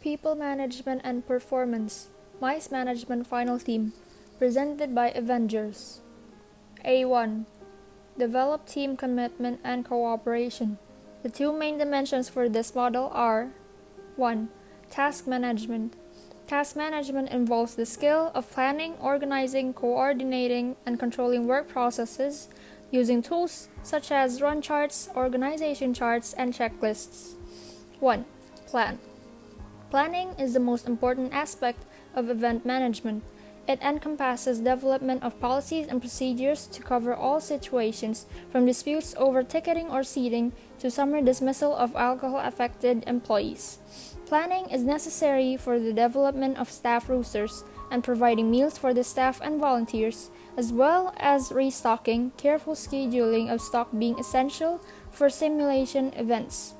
People Management and Performance, Mice Management Final Theme, presented by Eventgers. A1. Develop team commitment and cooperation. The two main dimensions for this model are 1. Task management. Task management involves the skill of planning, organizing, coordinating, and controlling work processes using tools such as run charts, organization charts, and checklists. 1. Plan. Planning is the most important aspect of event management. It encompasses development of policies and procedures to cover all situations, from disputes over ticketing or seating to summary dismissal of alcohol-affected employees. Planning is necessary for the development of staff rosters and providing meals for the staff and volunteers, as well as restocking, careful scheduling of stock being essential for simulation events.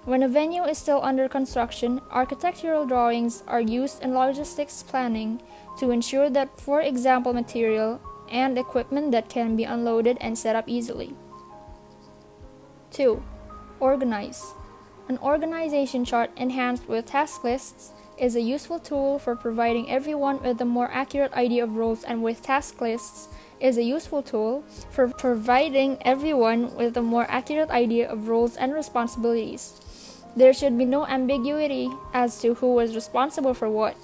When a venue is still under construction, architectural drawings are used in logistics planning to ensure that, for example, material and equipment that can be unloaded and set up easily. 2. Organize. An organization chart enhanced with task lists is a useful tool for providing everyone with a more accurate idea of roles, and with task lists is a useful tool for providing everyone with a more accurate idea of roles and responsibilities. There should be no ambiguity as to who was responsible for what.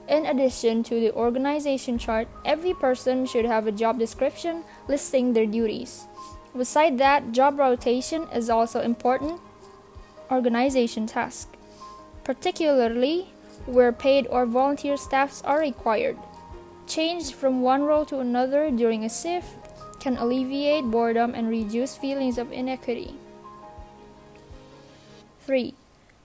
In addition to the organization chart, every person should have a job description listing their duties. Beside that, job rotation is also important organization task, particularly where paid or volunteer staffs are required. Change from one role to another during a shift can alleviate boredom and reduce feelings of inequity. 3.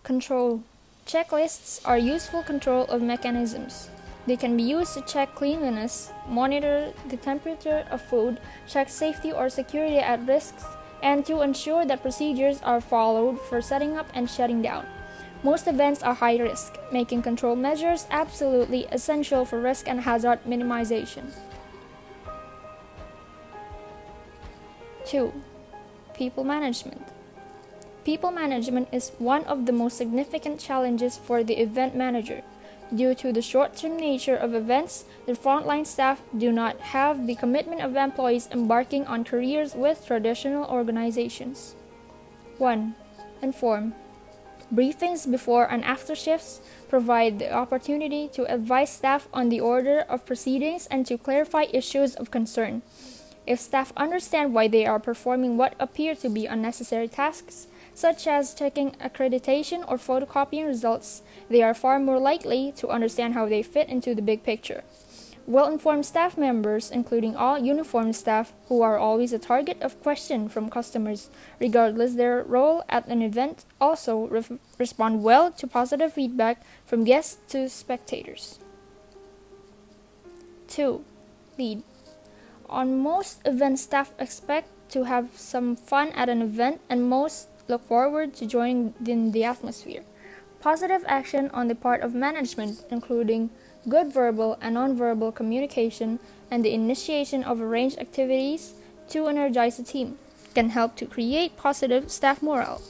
Control. Checklists are useful control of mechanisms. They can be used to check cleanliness, monitor the temperature of food, check safety or security at risks, and to ensure that procedures are followed for setting up and shutting down. Most events are high risk, making control measures absolutely essential for risk and hazard minimization. 2. People management. People management is one of the most significant challenges for the event manager. Due to the short-term nature of events, the frontline staff do not have the commitment of employees embarking on careers with traditional organizations. 1. Inform. Briefings before and after shifts provide the opportunity to advise staff on the order of proceedings and to clarify issues of concern. If staff understand why they are performing what appear to be unnecessary tasks, such as checking accreditation or photocopying results, they are far more likely to understand how they fit into the big picture. Well-informed staff members, including all uniformed staff, who are always a target of question from customers, regardless their role at an event, also respond well to positive feedback from guests to spectators. 2. Lead. On most event staff expect to have some fun at an event, and most look forward to joining in the atmosphere. Positive action on the part of management, including good verbal and nonverbal communication and the initiation of arranged activities to energize the team, can help to create positive staff morale.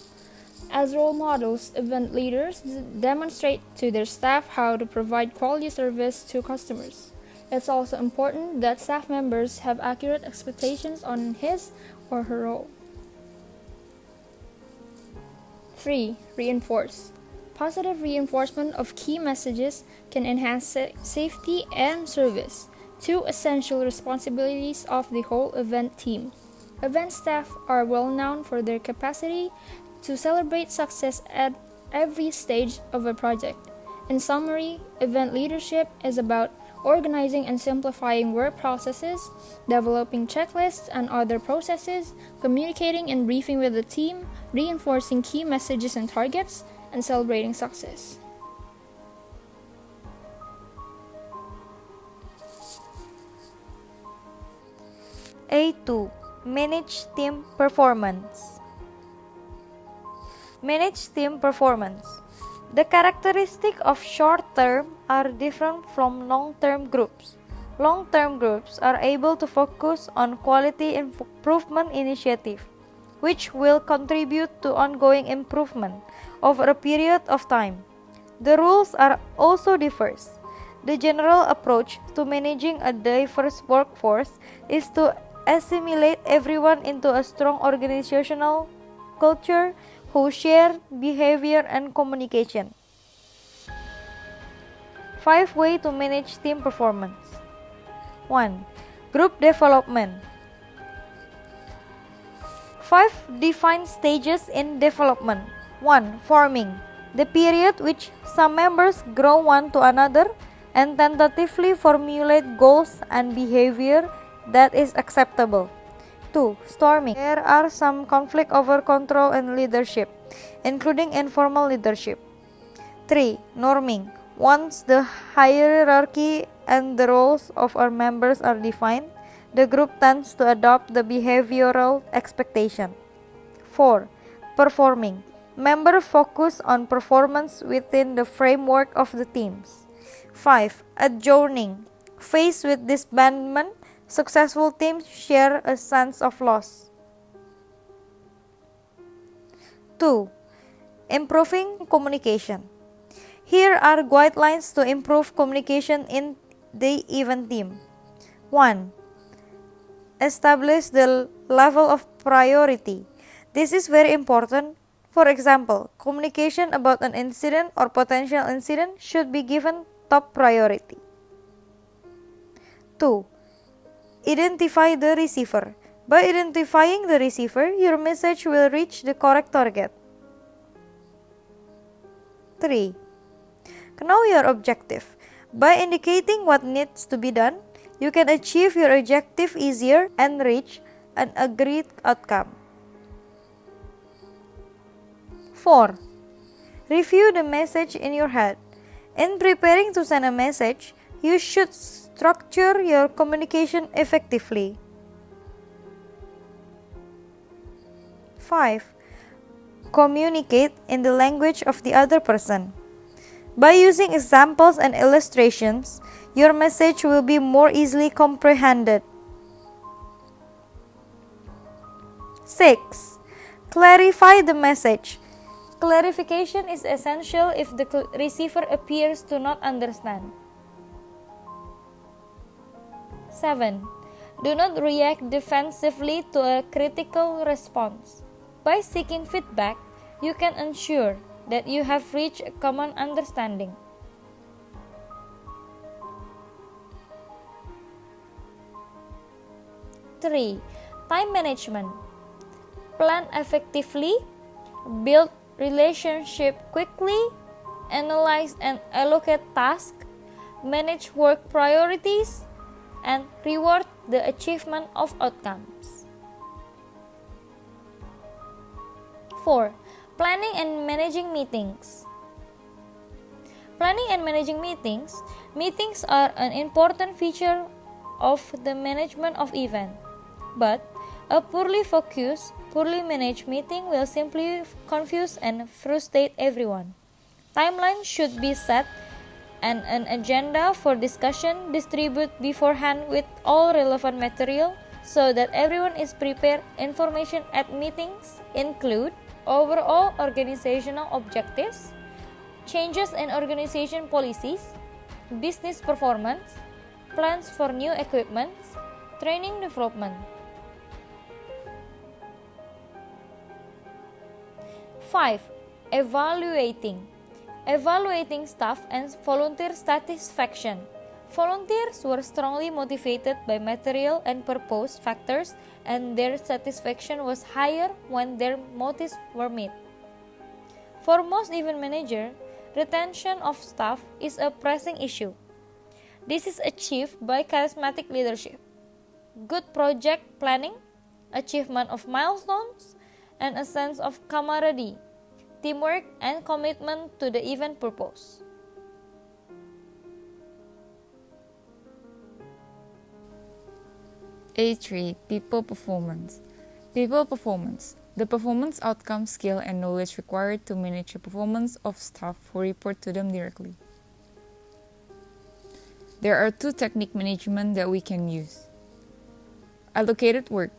As role models, event leaders demonstrate to their staff how to provide quality service to customers. It's also important that staff members have accurate expectations on his or her role. 3. Reinforce. Positive reinforcement of key messages can enhance safety and service, two essential responsibilities of the whole event team. Event staff are well known for their capacity to celebrate success at every stage of a project. In summary, event leadership is about organizing and simplifying work processes, developing checklists and other processes, communicating and briefing with the team, reinforcing key messages and targets, and celebrating success. A2. Manage team performance. Manage team performance. The characteristics of short-term are different from long-term groups. Long-term groups are able to focus on quality improvement initiatives, which will contribute to ongoing improvement over a period of time. The rules are also diverse. The general approach to managing a diverse workforce is to assimilate everyone into a strong organizational culture who share behavior and communication. 5 ways to manage team performance. 1. Group development. 5 defined stages in development. 1. Forming. The period which some members grow one to another and tentatively formulate goals and behavior that is acceptable. 2. Storming. There are some conflict over control and leadership, including informal leadership. 3. Norming. Once the hierarchy and the roles of our members are defined, the group tends to adopt the behavioral expectation. 4. Performing. Members focus on performance within the framework of the teams. 5. Adjourning. Faced with disbandment, successful teams share a sense of loss. 2. Improving communication. Here are guidelines to improve communication in the event team. 1. Establish the level of priority. This is very important. For example, communication about an incident or potential incident should be given top priority. 2. Identify the receiver. By identifying the receiver, your message will reach the correct target. 3. Know your objective. By indicating what needs to be done, you can achieve your objective easier and reach an agreed outcome. 4. Review the message in your head. In preparing to send a message, you should structure your communication effectively. 5. Communicate in the language of the other person. By using examples and illustrations, your message will be more easily comprehended. 6. Clarify the message. Clarification is essential if the receiver appears to not understand. 7. Do not react defensively to a critical response. By seeking feedback, you can ensure that you have reached a common understanding. 3. Time management. Plan effectively, build relationship quickly, analyze and allocate tasks, manage work priorities, and reward the achievement of outcomes. 4. Planning and managing meetings. Planning and managing meetings. Meetings are an important feature of the management of event, but a poorly focused, poorly managed meeting will simply confuse and frustrate everyone. Timelines should be set and an agenda for discussion distributed beforehand with all relevant material so that everyone is prepared. Information at meetings include overall organizational objectives, changes in organization policies, business performance, plans for new equipment, training development. 5. Evaluating staff and volunteer satisfaction. Volunteers were strongly motivated by material and purpose factors, and their satisfaction was higher when their motives were met. For most event managers, retention of staff is a pressing issue. This is achieved by charismatic leadership, good project planning, achievement of milestones, and a sense of camaraderie, teamwork, and commitment to the event purpose. A3. People performance. People performance. The performance outcome, skill, and knowledge required to manage the performance of staff who report to them directly. There are 2 technique management that we can use. Allocated work.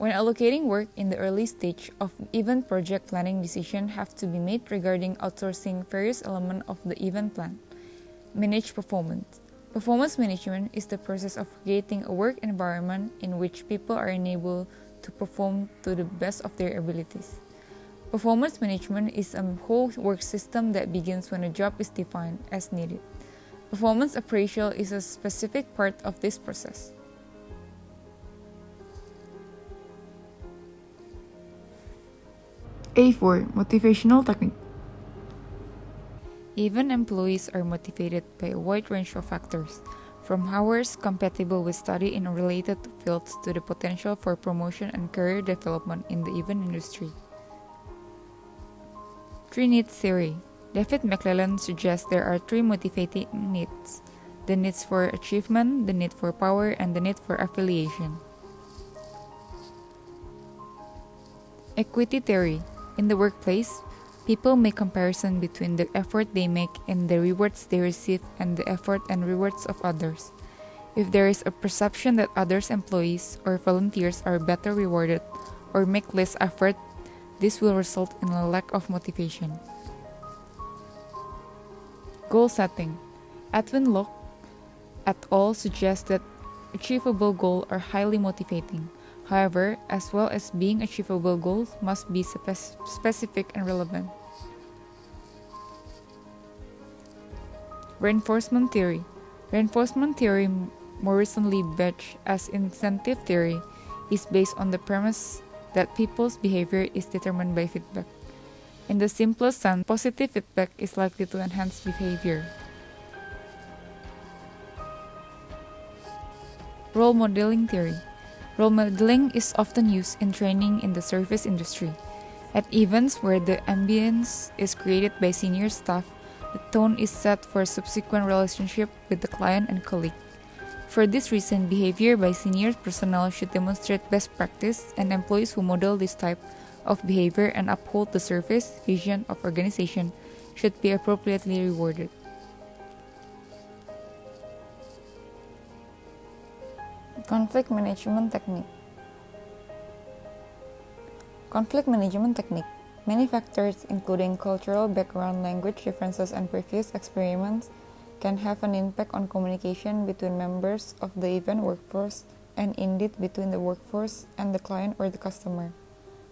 When allocating work in the early stage of event project planning, decisions have to be made regarding outsourcing various elements of the event plan. Manage performance. Performance management is the process of creating a work environment in which people are enabled to perform to the best of their abilities. Performance management is a whole work system that begins when a job is defined as needed. Performance appraisal is a specific part of this process. A4. Motivational technique. Even employees are motivated by a wide range of factors, from hours compatible with study in related fields to the potential for promotion and career development in the event industry. 3 needs theory. David McClellan suggests there are 3 motivating needs: the needs for achievement, the need for power, and the need for affiliation. Equity theory. In the workplace, people make comparison between the effort they make and the rewards they receive and the effort and rewards of others. If there is a perception that others' employees or volunteers are better rewarded or make less effort, this will result in a lack of motivation. Goal setting. Edwin Locke et al. Suggests that achievable goals are highly motivating. However, as well as being achievable goals must be specific and relevant. Reinforcement theory. Reinforcement theory, more recently badged as incentive theory, is based on the premise that people's behavior is determined by feedback. In the simplest sense, positive feedback is likely to enhance behavior. Role modeling theory. Role modeling is often used in training in the service industry. At events where the ambience is created by senior staff, the tone is set for a subsequent relationship with the client and colleague. For this reason, behavior by senior personnel should demonstrate best practice, and employees who model this type of behavior and uphold the service vision of organization should be appropriately rewarded. Conflict management technique. Conflict management technique. Many factors, including cultural background, language differences, and previous experiments, can have an impact on communication between members of the event workforce and indeed between the workforce and the client or the customer.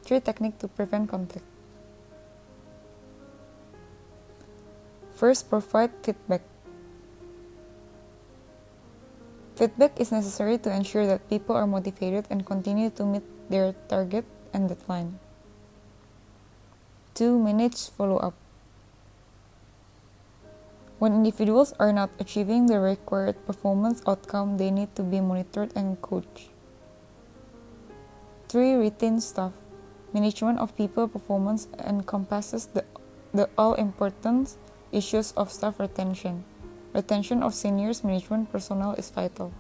3 techniques to prevent conflict. First, provide feedback. Feedback is necessary to ensure that people are motivated and continue to meet their target and deadline. 2. Manage follow-up. When individuals are not achieving the required performance outcome, they need to be monitored and coached. 3. Retain staff. Management of people performance encompasses the all-important issues of staff retention. Retention of seniors management personnel is vital.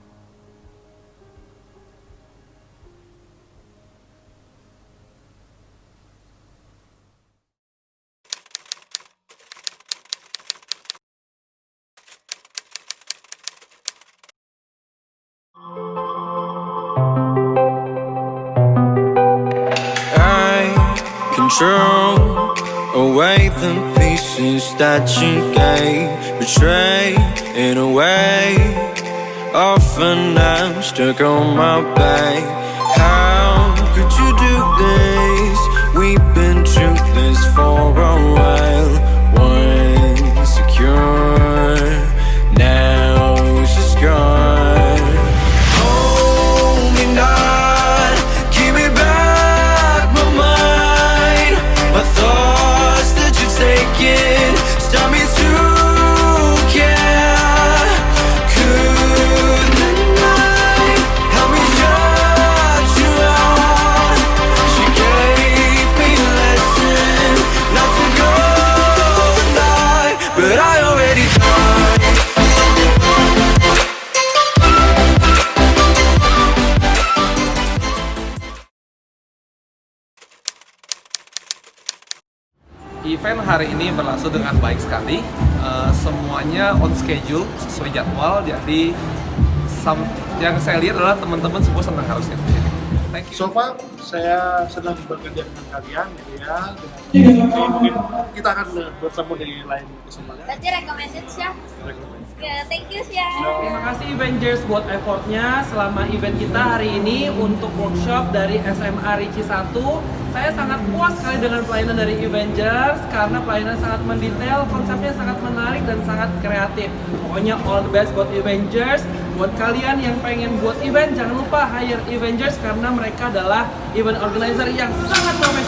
I control away the pieces that you gave, betray in a way. Often I'm stuck on my back. How could you do this? We've been through this for a while. Once secure, now she's gone. Hold me not, give me back my mind. My thoughts that you're taking stop me to care. Could the night help me shut you out? She gave me a lesson not to go tonight, but I already tried. Event hari ini berlangsung dengan baik sekali, semuanya on schedule, sesuai jadwal. Jadi yang saya lihat adalah teman-teman semua senang harusnya. Thank you. So far saya senang bekerja dengan kalian gitu ya. Jadi mungkin kita akan bertemu di lain kesempatan. Berarti recommended Syah. Ya, thank you Syah. Terima kasih Eventgers buat effortnya selama event kita hari ini untuk workshop dari SMA Ricci 1. Saya sangat puas sekali dengan pelayanan dari Eventgers karena pelayanan sangat mendetail, konsepnya sangat menarik dan sangat kreatif. Pokoknya all the best buat Eventgers. Buat kalian yang pengen buat event, jangan lupa hire Eventgers karena mereka adalah event organizer yang sangat profesional.